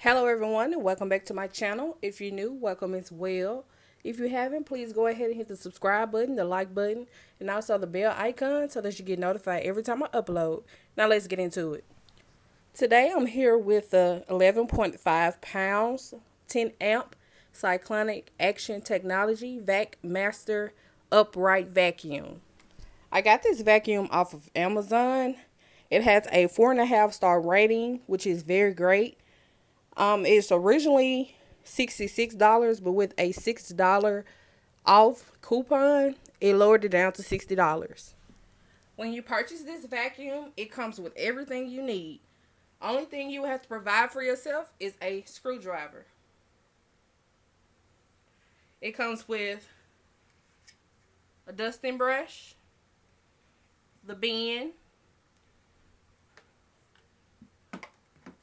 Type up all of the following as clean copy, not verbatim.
Hello everyone and welcome back to my channel. If you're new, welcome as well. If you haven't, please go ahead and hit the subscribe button, the like button, and also the bell icon so that you get notified every time I upload. Now let's get into it. Today I'm here with the 11.5 pounds, 10 amp cyclonic action technology Vacmaster upright vacuum. I got this vacuum off of Amazon. It has a 4.5 star rating, which is very great. It's originally $66, but with a $6 off coupon, it lowered it down to $60. When you purchase this vacuum, it comes with everything you need. Only thing you have to provide for yourself is a screwdriver. It comes with a dusting brush, the bin,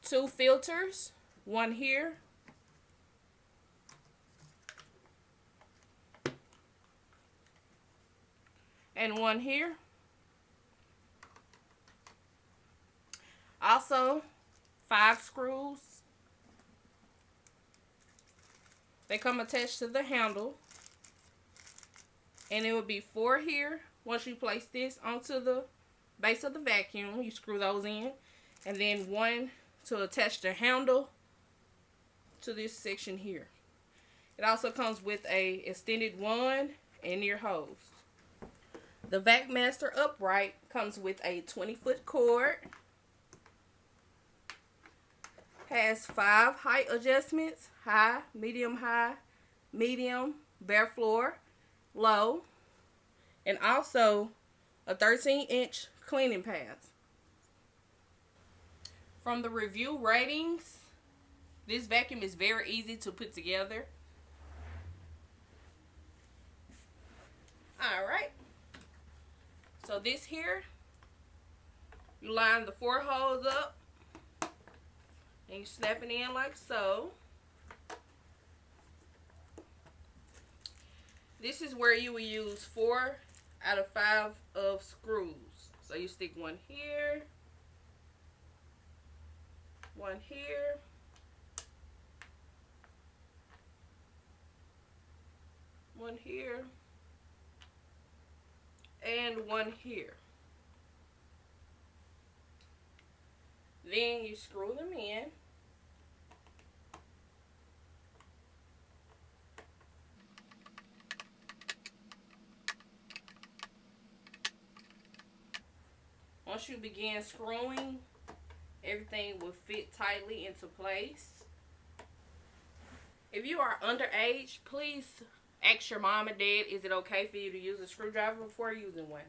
two filters, one here, and one here. Also, 5 screws. They come attached to the handle. And it will be 4 here. Once you place this onto the base of the vacuum, you screw those in. And then 1 to attach the handle to this section here. It also comes with a extended wand and ear hose. The Vacmaster upright comes with a 20-foot cord. Has 5 height adjustments: high, medium, bare floor, low, and also a 13-inch cleaning path. From the review ratings, this vacuum is very easy to put together. Alright, so this here, you line the 4 holes up and you snap it in like so. This is where you will use 4 out of 5 of screws. So you stick one here, one here, one here, and one here. Then you screw them in. Once you begin screwing, everything will fit tightly into place. If you are underage, please ask your mom and dad, is it okay for you to use a screwdriver before using one?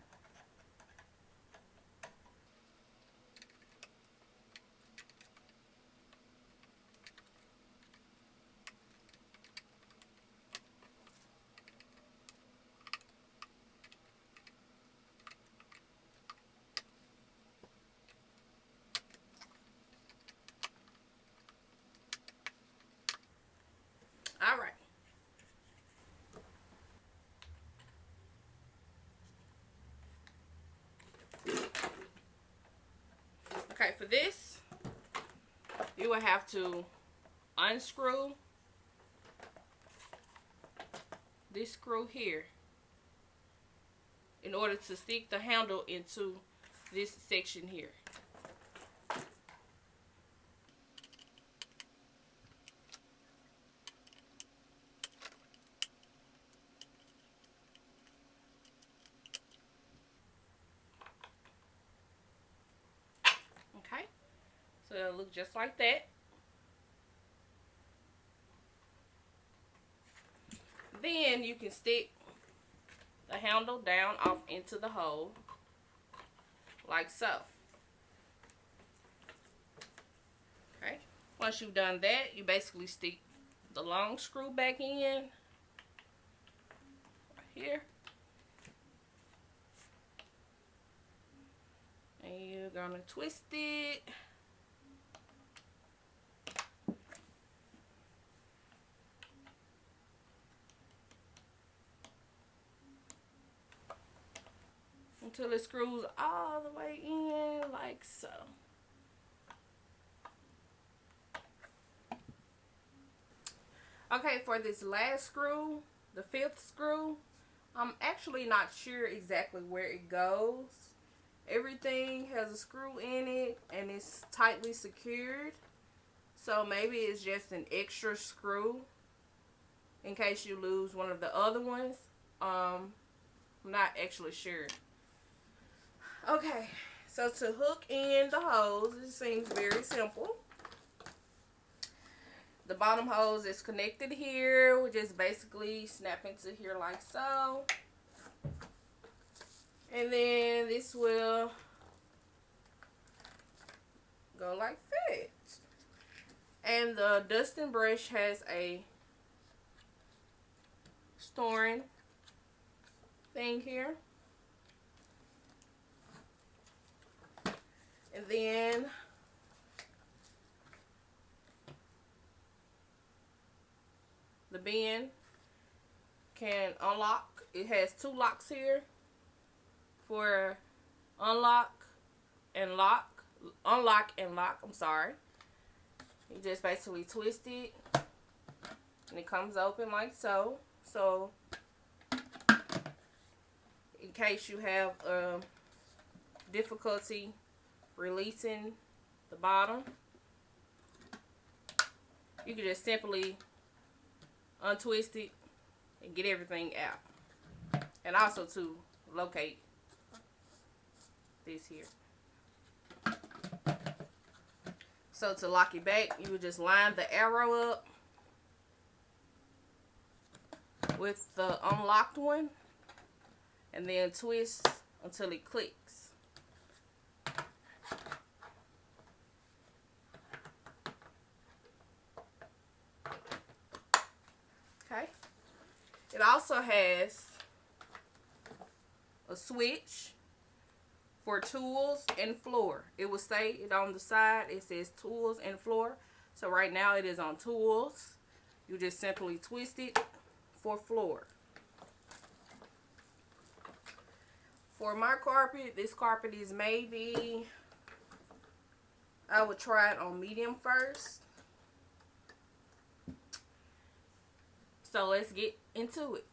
Alright. Okay, for this, you will have to unscrew this screw here in order to stick the handle into this section here. Okay, so it'll look just like that. Then you can stick the handle down off into the hole like so. Okay, once you've done that, you basically stick the long screw back in right here, and you're gonna twist it until it screws all the way in like so. Okay, for this last screw, the 5th screw, I'm actually not sure exactly where it goes. Everything has a screw in it and it's tightly secured. So maybe it's just an extra screw in case you lose one of the other ones. I'm not actually sure. Okay, so to hook in the hose, it seems very simple. The bottom hose is connected here. We just basically snap into here like so. And then this will go like that. And the dusting brush has a storing thing here. And then the bin can unlock. It has 2 locks here for unlock and lock. Unlock and lock, I'm sorry. You just basically twist it and it comes open like so. So in case you have difficulty releasing the bottom, you can just simply untwist it and get everything out. And also to locate this here. So to lock it back, you would just line the arrow up with the unlocked one and then twist until it clicks. Okay. It also has a switch for tools and floor. It will say it on the side. It says tools and floor. So right now it is on tools. You just simply twist it for floor. For my carpet, this carpet is maybe, I would try it on medium first. So let's get into it.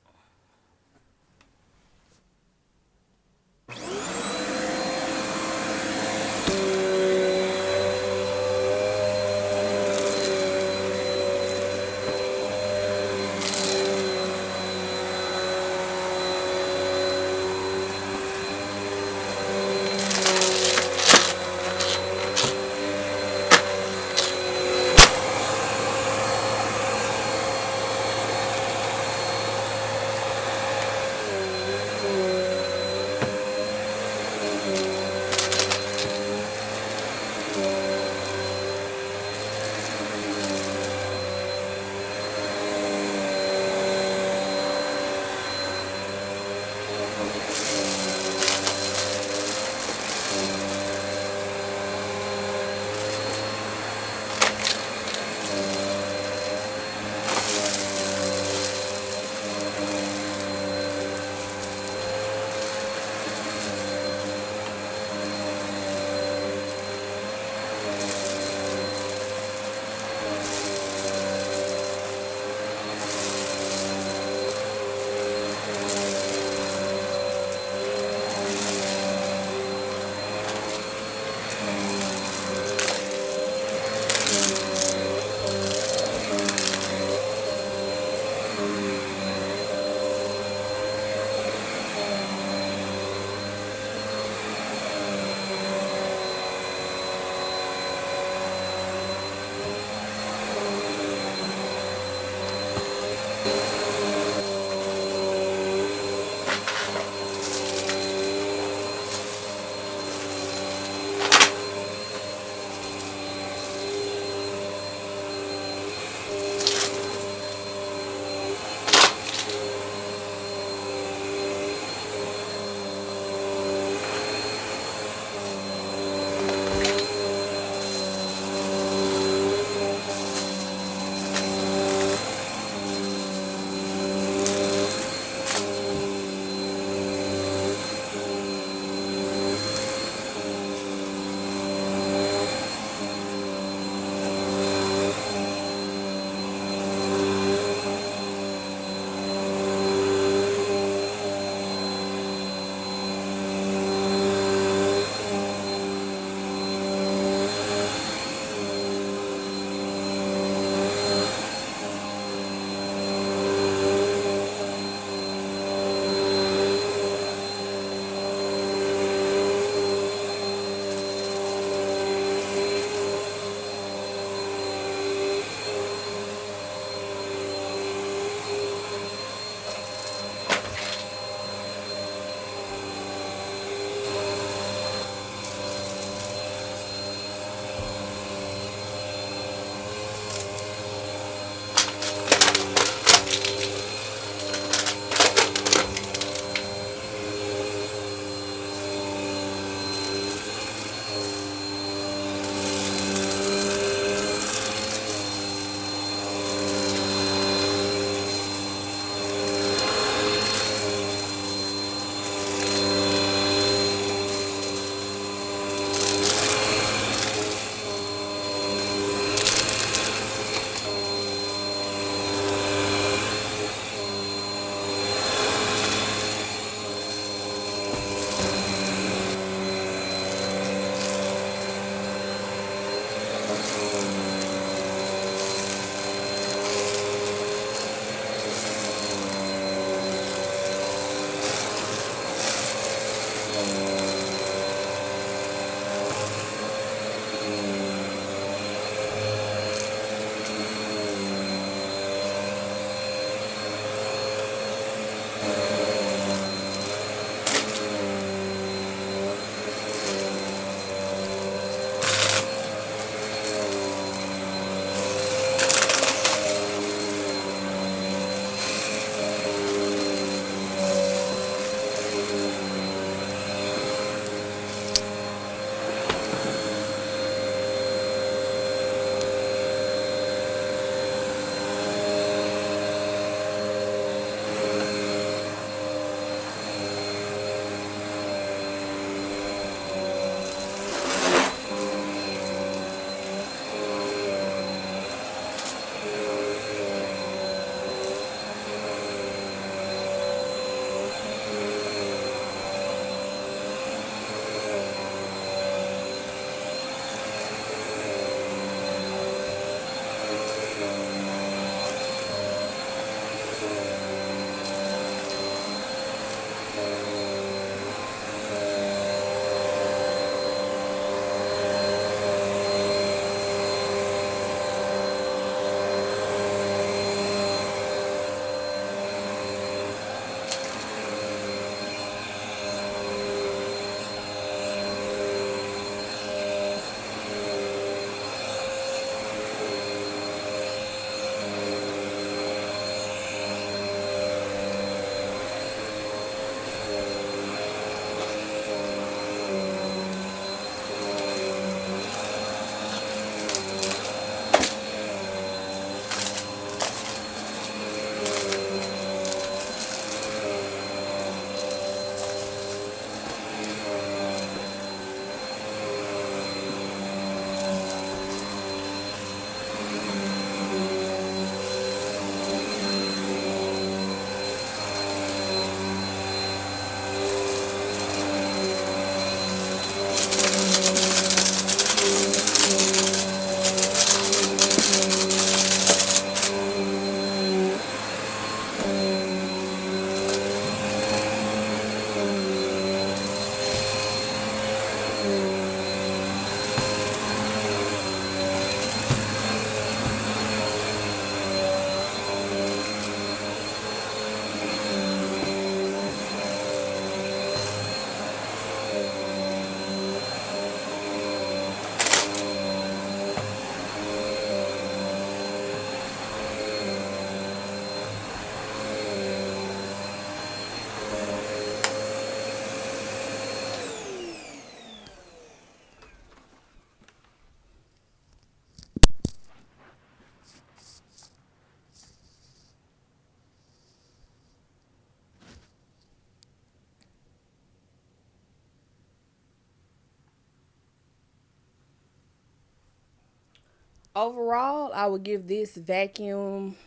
Overall, I would give this vacuum,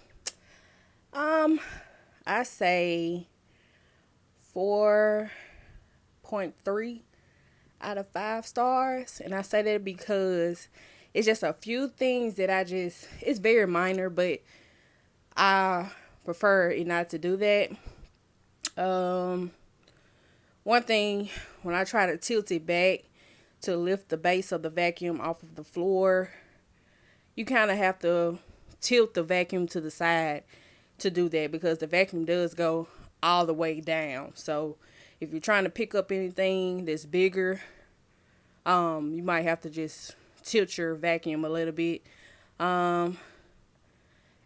um, I say 4.3 out of 5 stars. And I say that because it's just a few things that it's very minor, but I prefer it not to do that. Um, One thing, when I try to tilt it back to lift the base of the vacuum off of the floor, you kind of have to tilt the vacuum to the side to do that, because the vacuum does go all the way down. So if you're trying to pick up anything that's bigger, you might have to just tilt your vacuum a little bit. Um,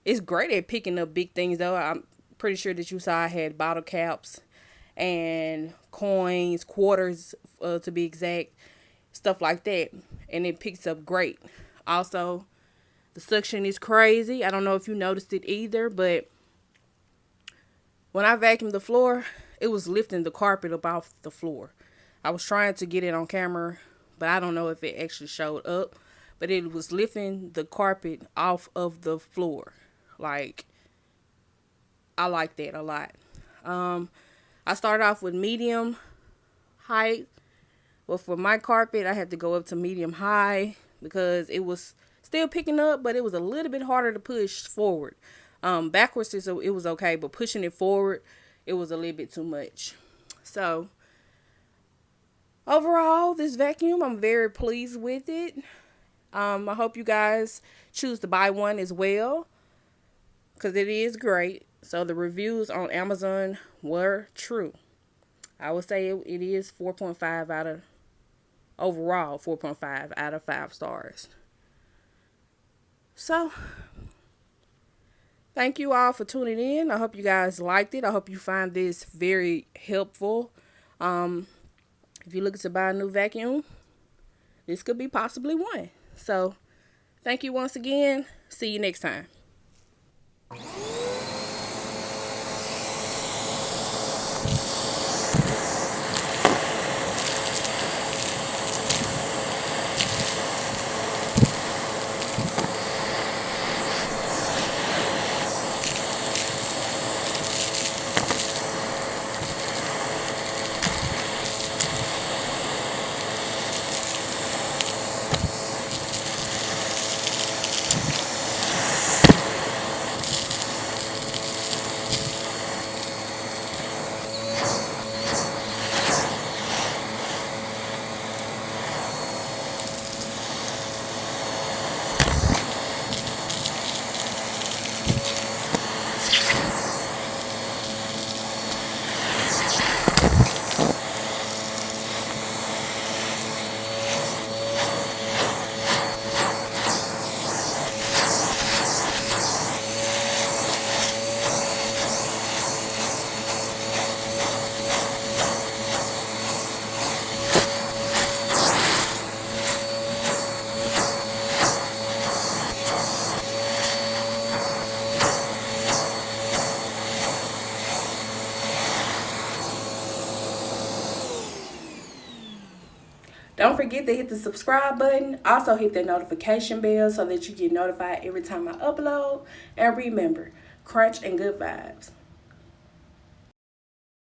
it's great at picking up big things though. I'm pretty sure that you saw I had bottle caps and coins, quarters, to be exact, stuff like that, and it picks up great. Also, the suction is crazy. I don't know if you noticed it either, but when I vacuumed the floor, it was lifting the carpet up off the floor. I was trying to get it on camera, but I don't know if it actually showed up. But it was lifting the carpet off of the floor. Like, I like that a lot. I started off with medium height. But for my carpet, I had to go up to medium high because it was still picking up, but it was a little bit harder to push forward. Backwards, it was okay, but pushing it forward, it was a little bit too much. So, overall, this vacuum, I'm very pleased with it. I hope you guys choose to buy one as well, because it is great. So, the reviews on Amazon were true. I would say it is 4.5 out of, overall, 4.5 out of 5 stars. So, thank you all for tuning in. I hope you guys liked it. I hope you find this very helpful. If you're looking to buy a new vacuum, this could be possibly one. So, thank you once again. See you next time. Don't forget to hit the subscribe button. Also hit that notification bell so that you get notified every time I upload. And remember, crunch and good vibes.